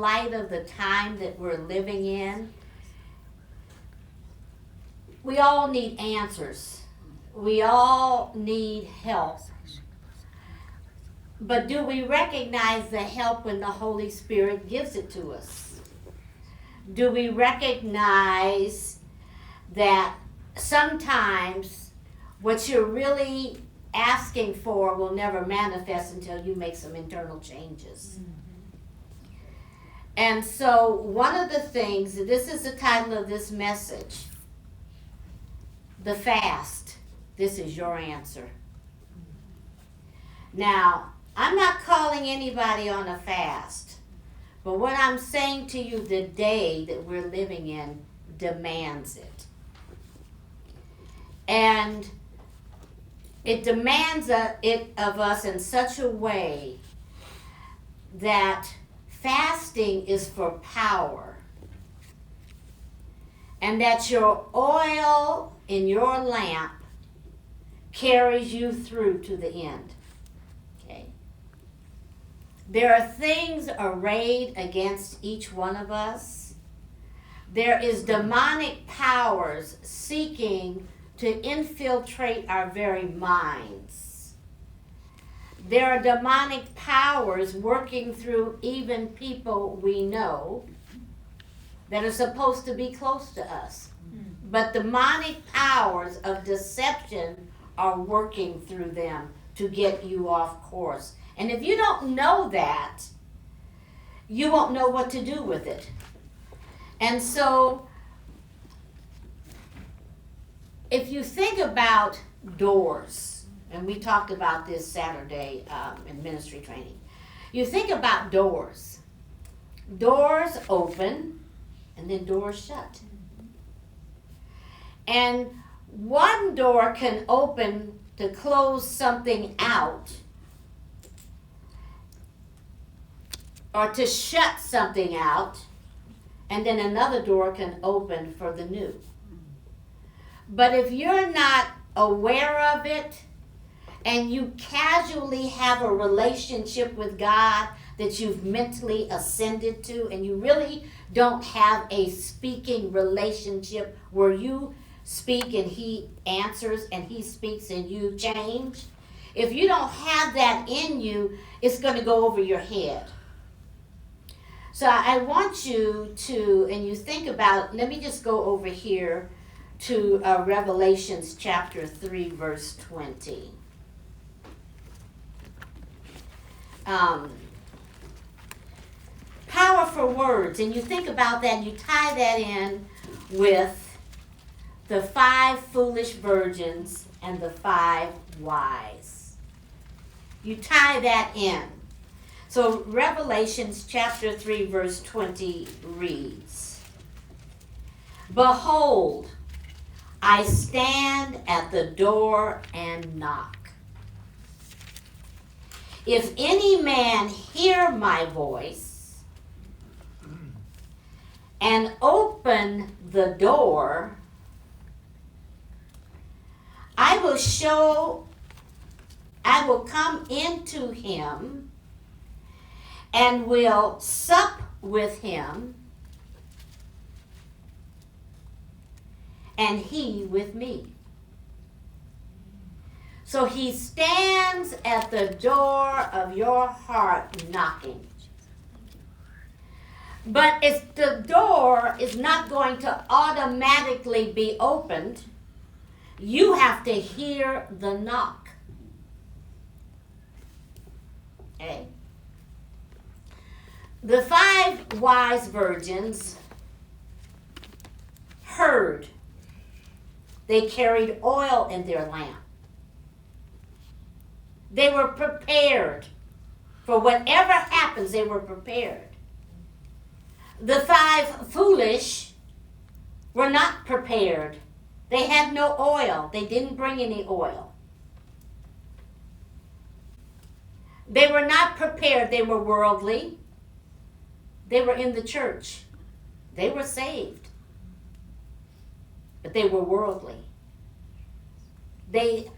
light of the time that we're living in, we all need answers. We all need help. But do we recognize the help when the Holy Spirit gives it to us? Do we recognize that sometimes what you're really asking for will never manifest until you make some internal changes? And so one of the things, this is the title of this message, the fast. This is your answer. Now, I'm not calling anybody on a fast, but what I'm saying to you, the day that we're living in demands it. And it demands it of us in such a way that fasting is for power, and that your oil in your lamp carries you through to the end. Okay? There are things arrayed against each one of us. There is demonic powers seeking to infiltrate our very minds. There are demonic powers working through even people we know that are supposed to be close to us. But demonic powers of deception are working through them to get you off course. And if you don't know that, you won't know what to do with it. And so, if you think about doors, and we talked about this Saturday in ministry training, you think about doors. Doors open and then doors shut. And one door can open to close something out or to shut something out, and then another door can open for the new. But if you're not aware of it and you casually have a relationship with God that you've mentally ascended to, and you really don't have a speaking relationship where you speak and he answers and he speaks and you change, if you don't have that in you, it's going to go over your head. So I want you to, and you think about, let me just go over here to Revelations chapter 3, verse 20. Powerful words, and you think about that, and you tie that in with the 5 foolish virgins and the 5 wise. You tie that in. So Revelations chapter 3, verse 20 reads, "Behold, I stand at the door and knock. If any man hear my voice and open the door, I will come into him and will sup with him, and he with me." So he stands at the door of your heart knocking. But the door is not going to automatically be opened. You have to hear the knock. Okay? The 5 wise virgins heard. They carried oil in their lamp. They were prepared. For whatever happens, they were prepared. The 5 foolish were not prepared. They had no oil. They didn't bring any oil. They were not prepared. They were worldly. They were in the church. They were saved. But they were worldly. They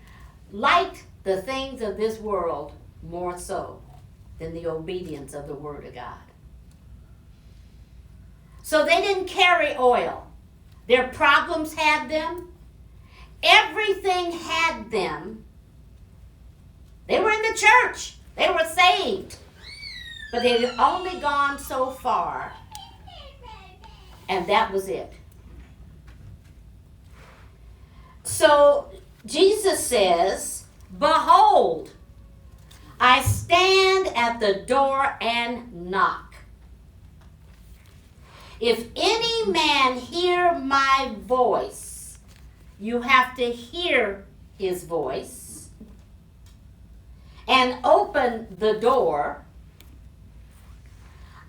liked the things of this world more so than the obedience of the Word of God. So they didn't carry oil. Their problems had them. Everything had them. They were in the church. They were saved. But they had only gone so far. And that was it. So Jesus says, behold, I stand at the door and knock. If any man hear my voice, you have to hear his voice, and open the door,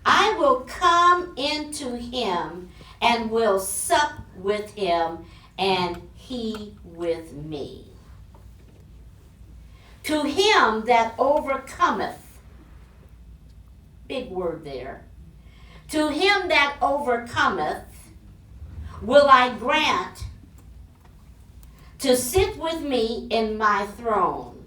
I will come into him and will sup with him and he with me. To him that overcometh, big word there, to him that overcometh will I grant to sit with me in my throne,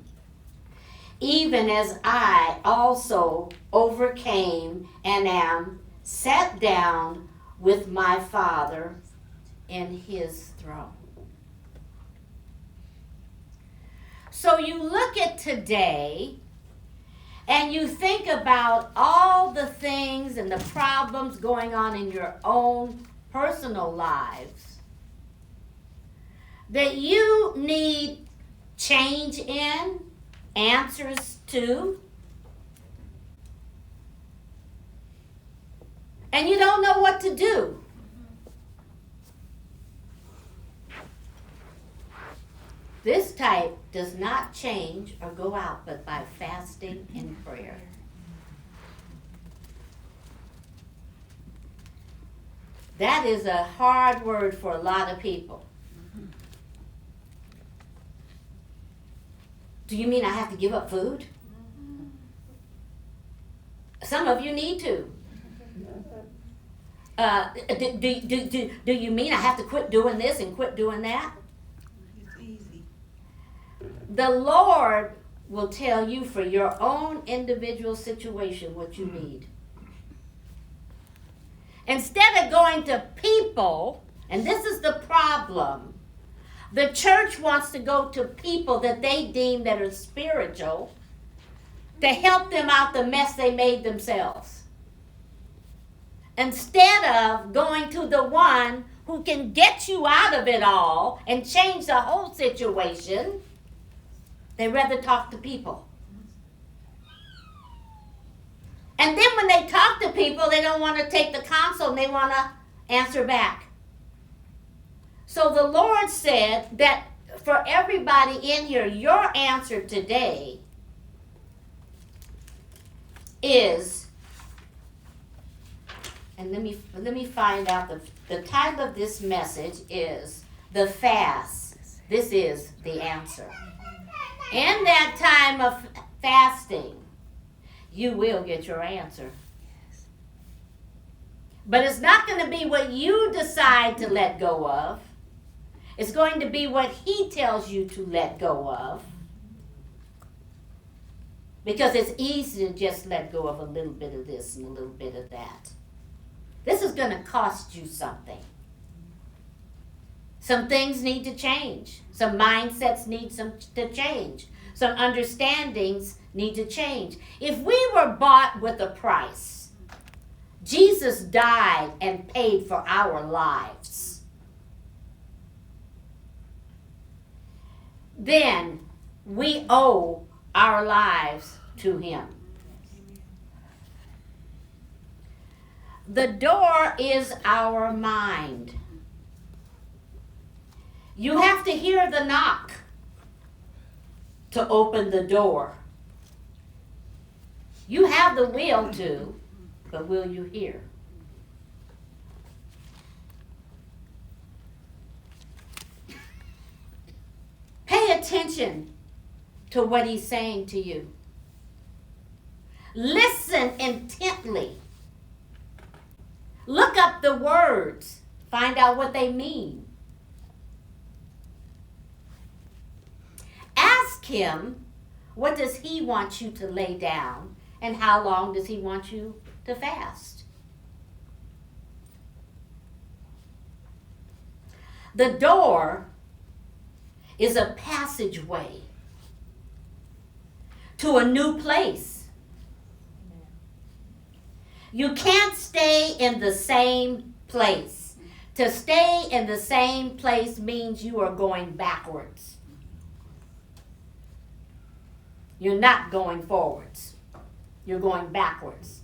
even as I also overcame and am sat down with my Father in his throne. So you look at today and you think about all the things and the problems going on in your own personal lives that you need change in, answers to, and you don't know what to do. This type does not change or go out but by fasting and prayer. That is a hard word for a lot of people. Do you mean I have to give up food? Some of you need to. Do you mean I have to quit doing this and quit doing that? The Lord will tell you for your own individual situation what you need. Instead of going to people, and this is the problem, the church wants to go to people that they deem that are spiritual to help them out the mess they made themselves. Instead of going to the one who can get you out of it all and change the whole situation, they rather talk to people. And then when they talk to people, they don't want to take the counsel and they want to answer back. So the Lord said that for everybody in here, your answer today is, and let me find out, the title of this message is The Fast. This is the answer. In that time of fasting, you will get your answer. But it's not going to be what you decide to let go of. It's going to be what he tells you to let go of. Because it's easy to just let go of a little bit of this and a little bit of that. This is going to cost you something. Some things need to change. Some mindsets need to change. Some understandings need to change. If we were bought with a price, Jesus died and paid for our lives, then we owe our lives to him. The door is our mind. You have to hear the knock to open the door. You have the will to, but will you hear? Pay attention to what he's saying to you. Listen intently. Look up the words. Find out what they mean. Ask him, what does he want you to lay down, and how long does he want you to fast? The door is a passageway to a new place. You can't stay in the same place. To stay in the same place means you are going backwards. You're not going forwards. You're going backwards.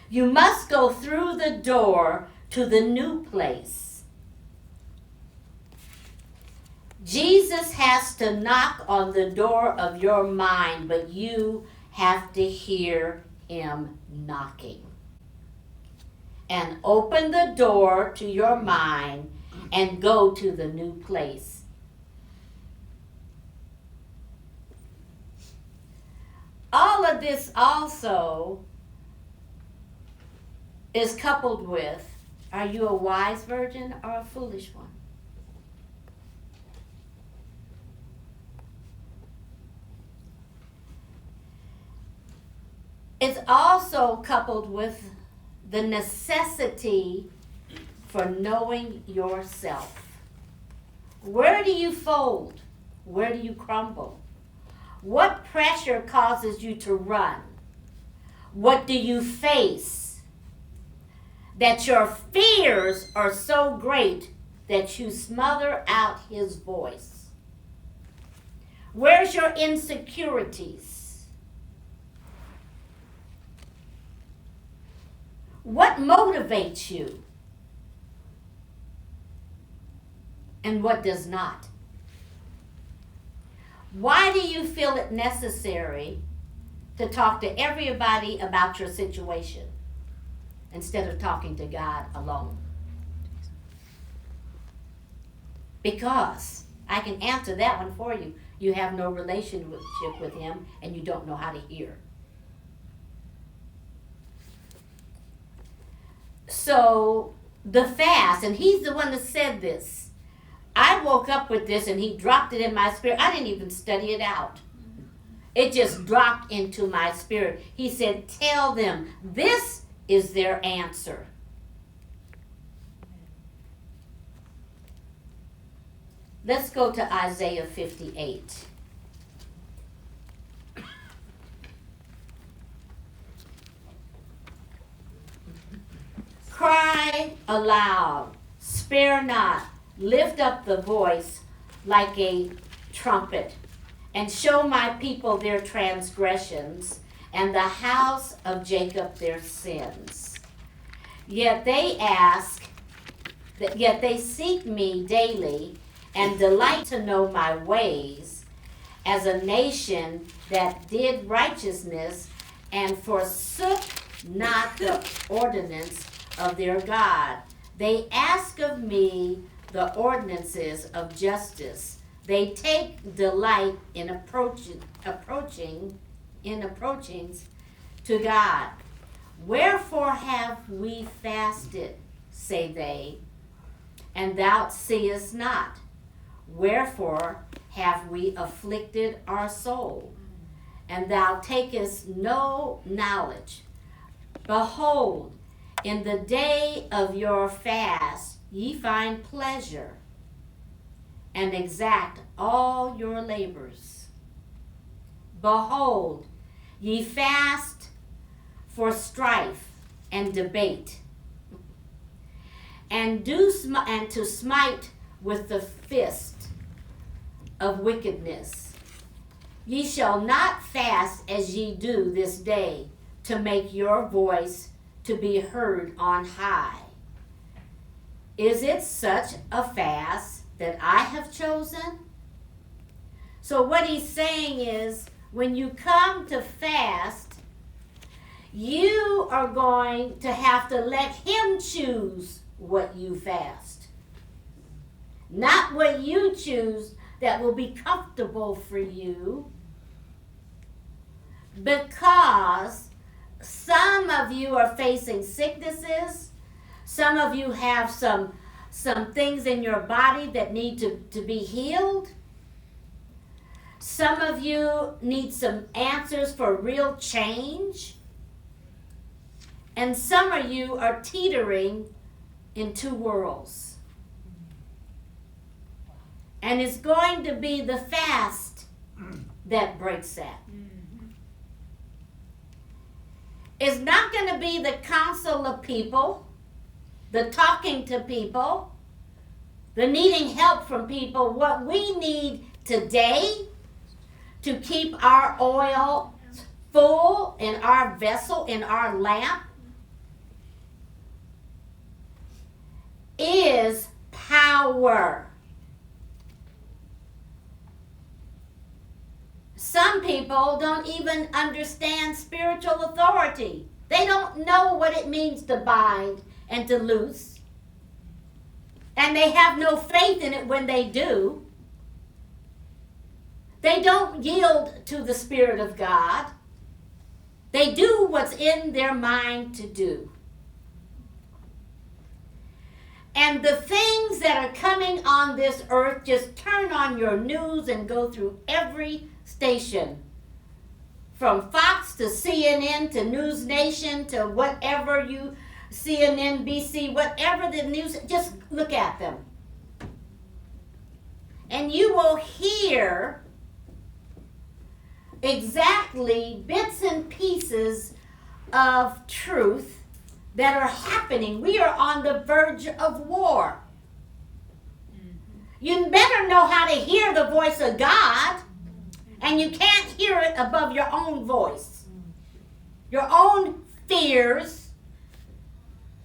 You must go through the door to the new place. Jesus has to knock on the door of your mind, but you have to hear him knocking. And open the door to your mind and go to the new place. All of this also is coupled with, are you a wise virgin or a foolish one? It's also coupled with the necessity for knowing yourself. Where do you fold? Where do you crumble? What pressure causes you to run? What do you face? That your fears are so great that you smother out his voice. Where's your insecurities? What motivates you? And what does not? Why do you feel it necessary to talk to everybody about your situation instead of talking to God alone? Because I can answer that one for you. You have no relationship with him and you don't know how to hear. So the fast, and he's the one that said this. I woke up with this and he dropped it in my spirit. I didn't even study it out. It just dropped into my spirit. He said, tell them this is their answer. Let's go to Isaiah 58. Cry aloud, spare not, lift up the voice like a trumpet, and show my people their transgressions, and the house of Jacob their sins. Yet they seek me daily, and delight to know my ways, as a nation that did righteousness, and forsook not the ordinance of their God. They ask of me the ordinances of justice. They take delight in approachings to God. Wherefore have we fasted, say they, and thou seest not? Wherefore have we afflicted our soul, and thou takest no knowledge? Behold, in the day of your fast ye find pleasure, and exact all your labors. Behold, ye fast for strife and debate, and to smite with the fist of wickedness. Ye shall not fast as ye do this day, to make your voice to be heard on high. Is it such a fast that I have chosen? So what he's saying is, when you come to fast, you are going to have to let him choose what you fast. Not what you choose that will be comfortable for you, because some of you are facing sicknesses. Some of you have some things in your body that need to be healed. Some of you need some answers for real change. And some of you are teetering in two worlds. And it's going to be the fast that breaks that. It's not going to be the counsel of people, the talking to people, the needing help from people. What we need today to keep our oil full in our vessel, in our lamp, is power. Some people don't even understand spiritual authority. They don't know what it means to bind and to loose. And they have no faith in it when they do. They don't yield to the Spirit of God. They do what's in their mind to do. And the things that are coming on this earth, just turn on your news and go through every station. From Fox to CNN to News Nation to whatever you, CNN, BC, whatever the news, just look at them. And you will hear exactly bits and pieces of truth that are happening. We are on the verge of war. You better know how to hear the voice of God, and you can't hear it above your own voice. Your own fears,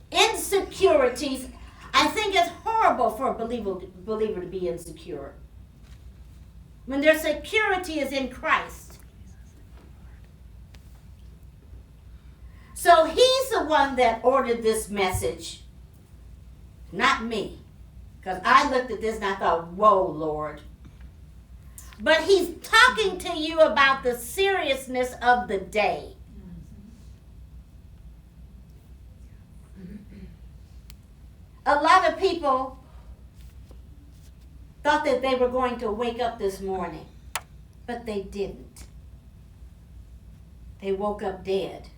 insecurities. I think it's horrible for a believer to be insecure when their security is in Christ. So he's the one that ordered this message, not me. Because I looked at this and I thought, whoa, Lord. But he's talking to you about the seriousness of the day. A lot of people thought that they were going to wake up this morning, but they didn't. They woke up dead.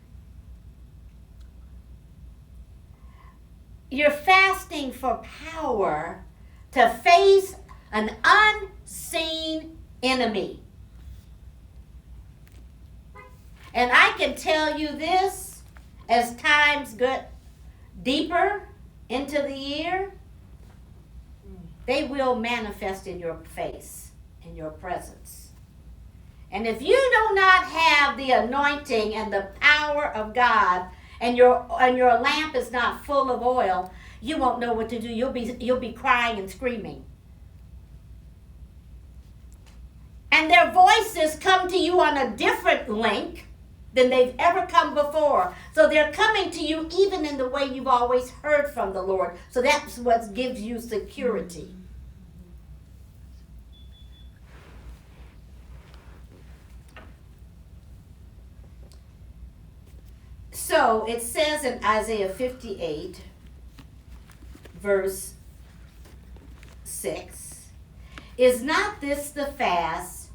You're fasting for power to face an unseen enemy. And I can tell you this, as times get deeper into the year, they will manifest in your face, in your presence. And if you do not have the anointing and the power of God, and your lamp is not full of oil, you won't know what to do. You'll be crying and screaming. And their voices come to you on a different link than they've ever come before. So they're coming to you even in the way you've always heard from the Lord. So that's what gives you security. So it says in Isaiah 58, verse 6, "Is not this the fast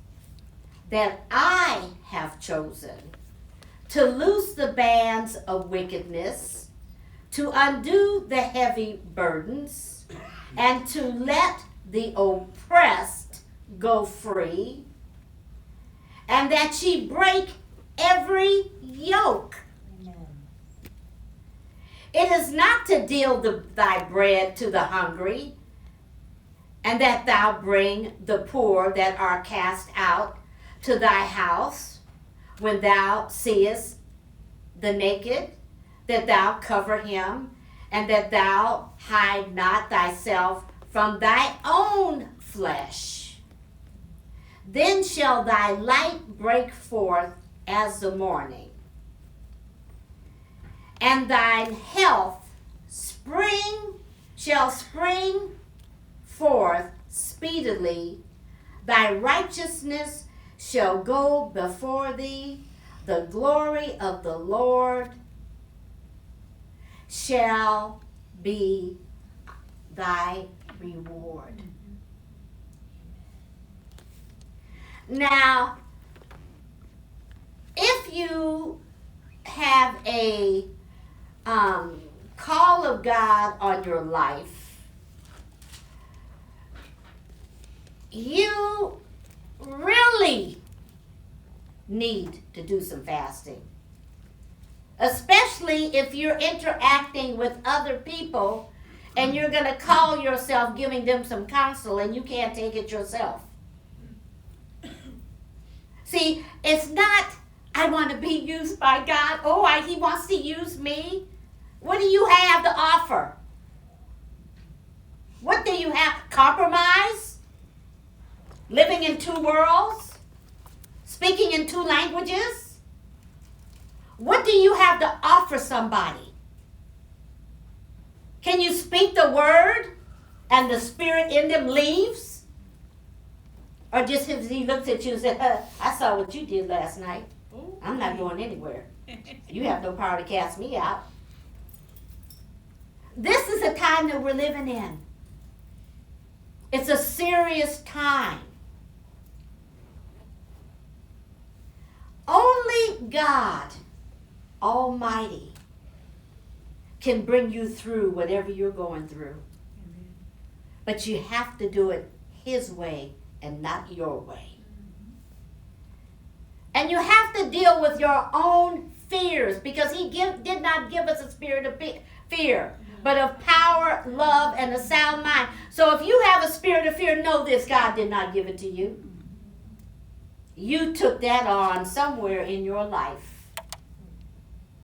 that I have chosen, to loose the bands of wickedness, to undo the heavy burdens, and to let the oppressed go free, and that ye break every yoke? It is not to deal thy bread to the hungry, and that thou bring the poor that are cast out to thy house, when thou seest the naked, that thou cover him, and that thou hide not thyself from thy own flesh. Then shall thy light break forth as the morning, and thine health shall spring forth speedily. Thy righteousness shall go before thee. The glory of the Lord shall be thy reward." Now, if you have a call of God on your life, you really need to do some fasting. Especially if you're interacting with other people and you're going to call yourself giving them some counsel and you can't take it yourself. See, it's not, I want to be used by God. Oh, he wants to use me. What do you have to offer? What do you have? Compromise? Living in two worlds? Speaking in two languages? What do you have to offer somebody? Can you speak the word and the spirit in them leaves? Or just if he looks at you and says, I saw what you did last night. I'm not going anywhere. You have no power to cast me out. This is the time that we're living in. It's a serious time. Only God Almighty can bring you through whatever you're going through. Amen. But you have to do it His way and not your way. And you have to deal with your own fears, because He did not give us a spirit of fear, but of power, love, and a sound mind. So if you have a spirit of fear, know this: God did not give it to you. You took that on somewhere in your life.